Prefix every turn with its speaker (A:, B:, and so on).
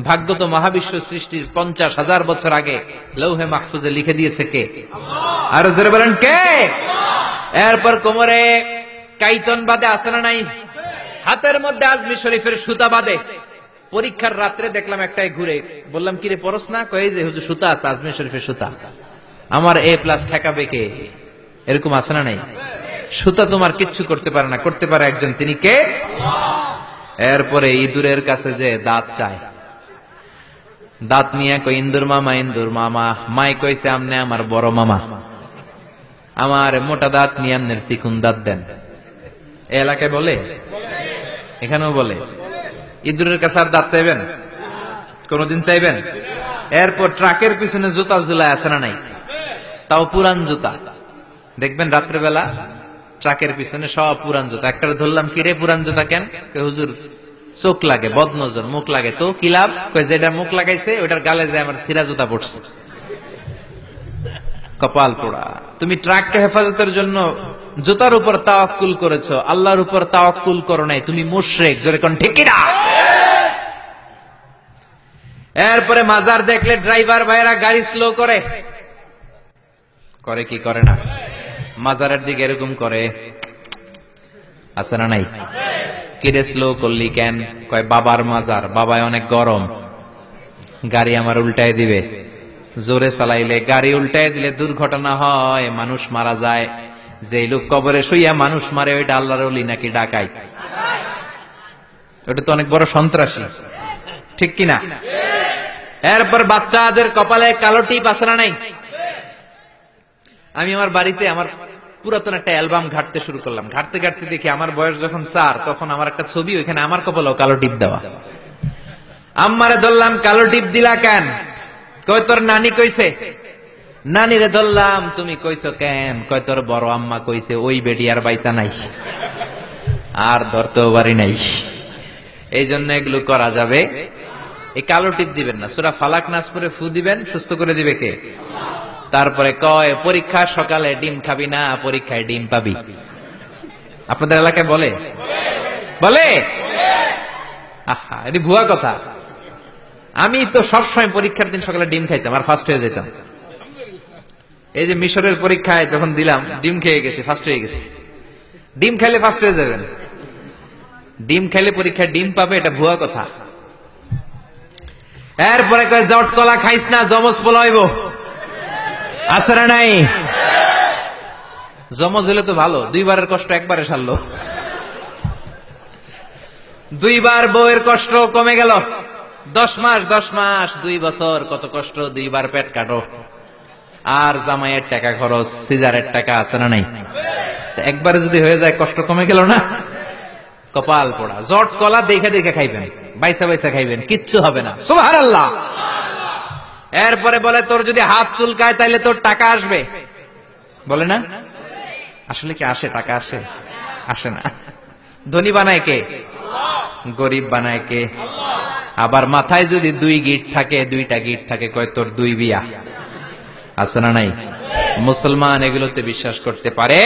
A: ভাগ্য তো মহাবিশ্ব সৃষ্টির 50,000 বছর আগে লৌহে মাহফুজে লিখে দিয়েছে কে? আর জোরে বলেন কে? এরপর কোমরে কাইতন বাদে আছে না নাই? হাতের মধ্যে আজমি শরীফের সুতা বাদে। পরীক্ষার রাত্রে দেখলাম একটাই ঘুরে, বললাম কিরে পরশ না? কয়ে যে হুজুর সুতা আছে, আজমি শরীফের সুতা। আমার A+ ঠেকাবে কে? এরকম আছে না নাই? সুতা তোমার কিচ্ছু করতে পারে না, করতে পারে একজন, তিনি কে? এরপরে ইঁদুরের কাছে যে দাঁত চায়, দাঁত নিয়ে কই ইন্দুর মামা, ইন্দুর মামা। মাই কইছে আমনে আমার বড় মামা, আমার মোটা দাঁত নিয়ে আমনের চিকুন দাঁত দেন। এ এলাকায় বলে, এখানেও বলে। ইঁদুরের কাছে আর দাঁত চাইবেন? কোনদিন চাইবেন? এরপর ট্রাকের পিছনে জুতা ঝুলায় আছে না নাই? তাও পুরান জুতা। দেখবেন রাত্রেবেলা ট্রাকের পিছনে সব পুরান জুতা। একটা ধরলাম, কিরে পুরান জুতা কেন? হুজুর চোখ লাগে, বদনজর, মুখ লাগে। তো কি লাভ? যেটা মুখ লাগাইছে ওটার গালে যায় আমার সিরা জুতা পড়ছে। কপাল পোড়া। তুমি ট্রাককে হেফাজতের জন্য জুতার উপর তাওয়াক্কুল করেছো, আল্লাহর উপর তাওয়াক্কুল করো নাই। তুমি মুশরিক। জোরে কোন ঠিক কিনা? এরপরে মাজার দেখলে ড্রাইভার ভাইরা গাড়ি স্লো করে। করে কি করে না? মাজারের দিকে এরকম করে, আছে না নাই? কিরে স্লো করলি কেন? কয় বাবার মাজার, বাবায় অনেক গরম, গাড়ি আমার উল্টায় দিবে। জোরে চালাইলে গাড়ি উল্টায় দিলে দুর্ঘটনা হয়, মানুষ মারা যায়। যে লোক কবরে শুইয়া মানুষ মারে ওইটা আল্লাহর ওলি নাকি ডাকাইত? ওটা তো অনেক বড় সন্ত্রাসী, ঠিক কিনা? এরপর বাচ্চাদের কপালে কালো টিপ আছে না নাই? আমি আমার বাড়িতে আমার পুরাতন একটা অ্যালবাম ঘাটতে শুরু করলাম। ঘাটতে ঘাটতে দেখি আমার বয়স যখন 4, তখন আমার একটা ছবি, ওইখানে আমার কপালেও কালো টিপ দেওয়া। আম্মারে ধরলাম, কালো টিপ দিলা কেন? কয় তোর নানি কইছে। নানিরে ধরলাম, তুমি কইছো কেন? কয় তোর বড় আম্মা কইছে। ওই বেডি আর বাইসা নাই, আর ধরতেও পারি নাই। এই জন্য এগুলো করা যাবে। এই কালো টিপ দিবেন না। সূরা ফালাক নাস করে ফু দিবেন, সুস্থ করে দিবে কে? তারপরে কয় পরীক্ষা সকালে ডিম খাবি না, পরীক্ষায় ডিম পাবি। আপনাদের এলাকায় বলে? বলে? আহা, এটি ভুয়া কথা। আমি তো সবসময় পরীক্ষার দিন সকালে ডিম খাইতাম আর ফার্স্ট হয়ে যেতাম। এই যে মিশরের পরীক্ষায় যখন দিলাম, ডিম খেয়ে গেছি, ফার্স্ট হয়ে গেছি। ডিম খাইলে ফার্স্ট হয়ে যাবেন, ডিম খাইলে পরীক্ষায় ডিম পাবে, এটা ভুয়া কথা। এরপরে কয় জট কলা খাইস না, জমজ পোলাইব। আছে না নাই? জমজ হলে তো ভালো, 2 বারের কষ্ট একবারে সারলো। 2 বার বউয়ের কষ্ট কমে গেল। 10 মাস 10 মাস 2 বছর কত কষ্ট, 2 বার পেট কাটো। আর জামাইয়ের টাকা খরচ, সিজারের টাকা, আছে না নাই? একবারে যদি হয়ে যায়, কষ্ট কমে গেল না? কপাল পোড়া। জট কলা দেখে দেখে খাইবেন, বাইসা বাইসা খাইবেন, কিচ্ছু হবে না। সুবহানাল্লাহ। এরপরে বলে তোর যদি হাত চুলকায় তাইলে তোর টাকা আসবে, বলে না? আসলে কি আসে? টাকা আসে? আসে না। ধনী বানায় কে? গরিব বানায় কে? আবার মাথায় যদি 2 গিট থাকে, 2টা গিট থাকে, কয় তোর 2 বিয়া। আছে না নাই? মুসলমান এগুলোতে বিশ্বাস করতে পারে।